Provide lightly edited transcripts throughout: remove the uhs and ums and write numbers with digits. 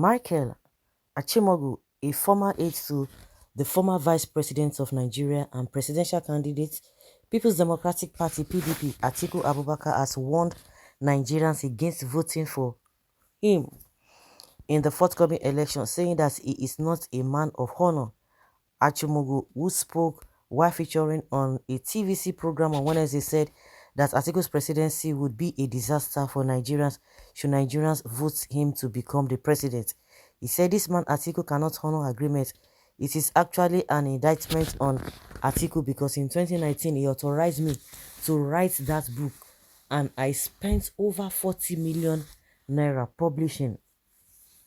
Michael Achimugu, a former aide to the former vice president of Nigeria and presidential candidate, People's Democratic Party (PDP), Atiku Abubakar, has warned Nigerians against voting for him in the forthcoming election, saying that he is not a man of honor. Achimugu, who spoke while featuring on a TVC program on Wednesday, said that Atiku's presidency would be a disaster for Nigerians should Nigerians vote him to become the president. He said this man Atiku cannot honor agreements. It is actually an indictment on Atiku because in 2019 he authorized me to write that book and I spent over 40 million naira publishing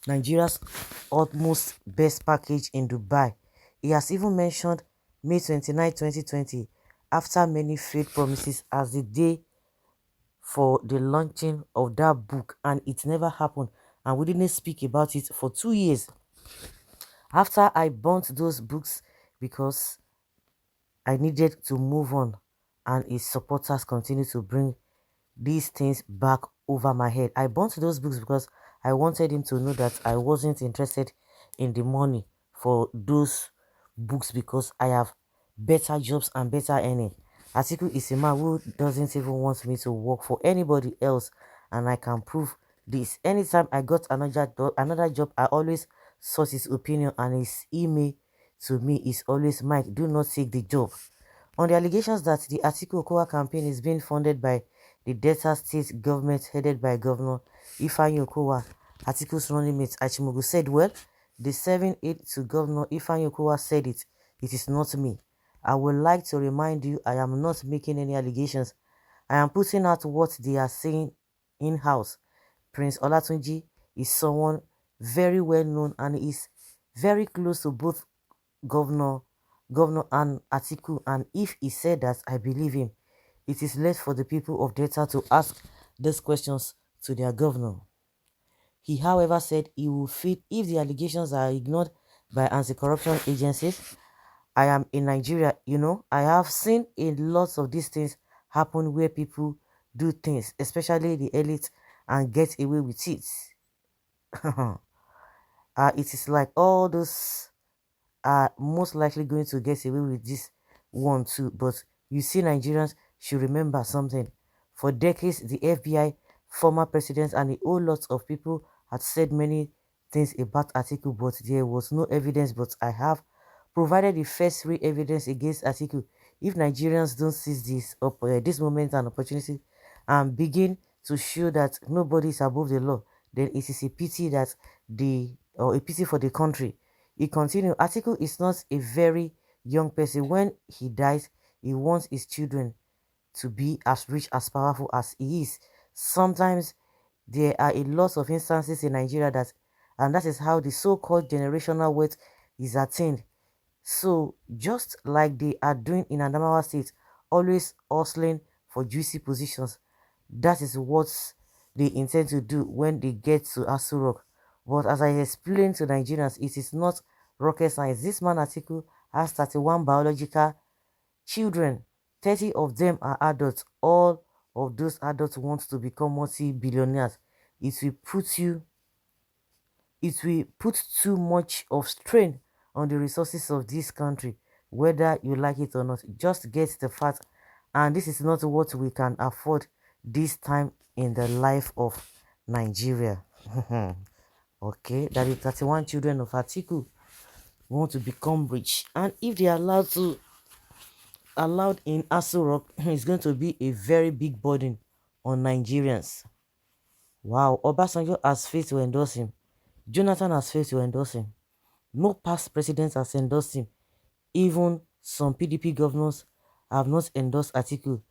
Nigeria's almost best package in Dubai. He has even mentioned May 29, 2020, after many failed promises, as the day for the launching of that book, and it never happened, and we didn't speak about it for 2 years. After I burnt those books because I needed to move on, and his supporters continue to bring these things back over my head. I burnt those books because I wanted him to know that I wasn't interested in the money for those books because I have better jobs and better earning. Atiku is a man who doesn't even want me to work for anybody else, and I can prove this. Anytime I got another job, I always sought his opinion, and his email to me is always, Mike, do not take the job. On the allegations that the Atiku Okowa campaign is being funded by the Delta State government headed by Governor Ifeanyi Okowa, Atiku's running mate Achimugu said, well, the 7-8 to Governor Ifeanyi Okowa said it. It is not me. I would like to remind you I am not making any allegations. I am putting out what they are saying in-house. Prince Olatunji is someone very well known and is very close to both Governor and Atiku, and if he said that, I believe him. It is left for the people of Delta to ask these questions to their governor. He, however, said he will feel if the allegations are ignored by anti-corruption agencies. I am in Nigeria, I have seen a lot of these things happen where people do things, especially the elite, and get away with it. It is like all those are most likely going to get away with this one too. But you see, Nigerians should remember something. For decades, the FBI, former presidents, and a whole lot of people had said many things about Atiku, but there was no evidence. But I have provided the first real evidence against Atiku. If Nigerians don't seize this moment and opportunity and begin to show that nobody is above the law, then it is a pity that a pity for the country. He continued, Atiku is not a very young person. When he dies, he wants his children to be as rich, as powerful as he is. Sometimes there are a lot of instances in Nigeria and that is how the so-called generational wealth is attained. So just like they are doing in Adamawa State, always hustling for juicy positions, that is what they intend to do when they get to Aso Rock. But as I explained to Nigerians, it is not rocket science. This man Atiku has 31 biological children. 30 of them are adults. All of those adults want to become multi-billionaires. It will put too much of strain on the resources of this country, whether you like it or not. Just get the fact, and this is not what we can afford this time in the life of Nigeria. Okay, that is 31 children of Atiku want to become rich, and if they are allowed in Aso Rock, it's going to be a very big burden on Nigerians. Wow, Obasanjo has failed to endorse him. Jonathan has failed to endorse him. No past president has endorsed him. Even some PDP governors have not endorsed Atiku.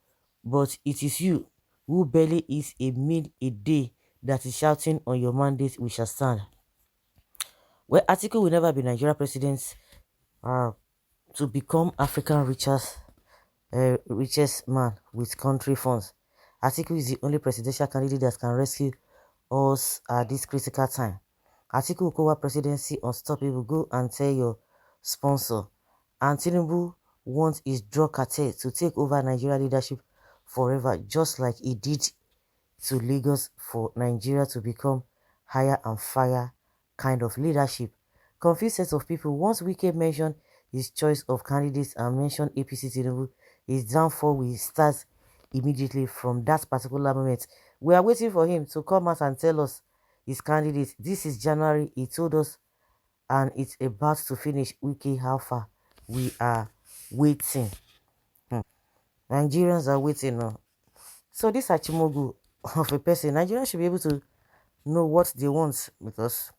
But it is you who barely eats a meal a day that is shouting on your mandate, we shall stand. Well, Atiku will never be Nigeria president to become African richest man with country funds. Atiku is the only presidential candidate that can rescue us at this critical time. Atiku Okowa presidency unstoppable. Go and tell your sponsor. And Tinubu wants his drug cartel to take over Nigeria leadership forever, just like he did to Lagos for Nigeria to become higher and fire kind of leadership. Confused set of people. Once Wike mentioned his choice of candidates and mentioned APC Tinubu, his downfall will start immediately from that particular moment. We are waiting for him to come out and tell us his candidate. This is January, he told us, and it's about to finish. Wiki, how far? We are waiting. Nigerians are waiting now. So this Achimugu of a person, Nigerians should be able to know what they want, because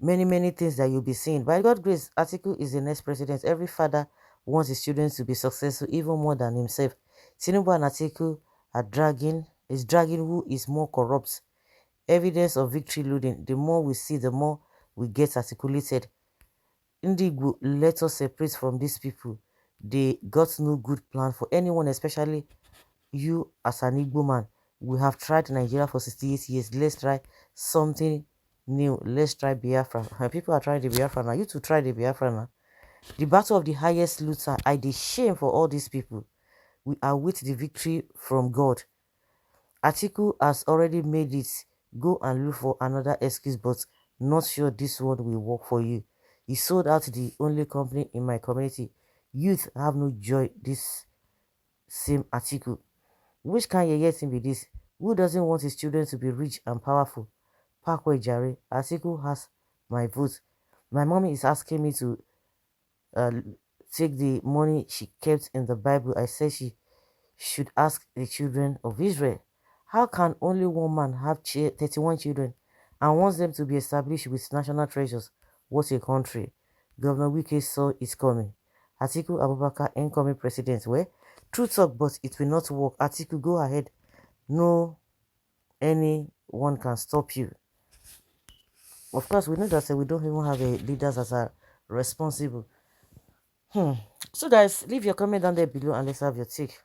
many things that you'll be seeing. By God's grace, Atiku is the next president. Every father wants his children to be successful even more than himself. Tinubu and Atiku are dragging who is more corrupt. Evidence of victory loading. The more we see, the more we get articulated. Indigo, let us separate from these people. They got no good plan for anyone, especially you as an Igbo man. We have tried Nigeria for 68 years. Let's try something new. Let's try Biafra. People are trying the Biafra now. You to try the Biafra now. The battle of the highest looter. I dey shame for all these people. We await the victory from God. Atiku has already made it. Go and look for another excuse, but not sure this one will work for you. He sold out the only company in my community. Youth have no joy. This same Atiku. Which kind of thing be this? Who doesn't want his children to be rich and powerful? Parkway Jare, Atiku has my vote. My mommy is asking me to uh, take the money she kept in the Bible. I said she should ask the children of Israel. How can only one man have 31 children and wants them to be established with national treasures? What a country. Governor Wike saw it coming. Atiku Abubakar, incoming president. Well, true talk, but it will not work. Atiku, go ahead. No anyone can stop you. Of course, we know that we don't even have leaders that are responsible. So guys, leave your comment down there below and let's have your take.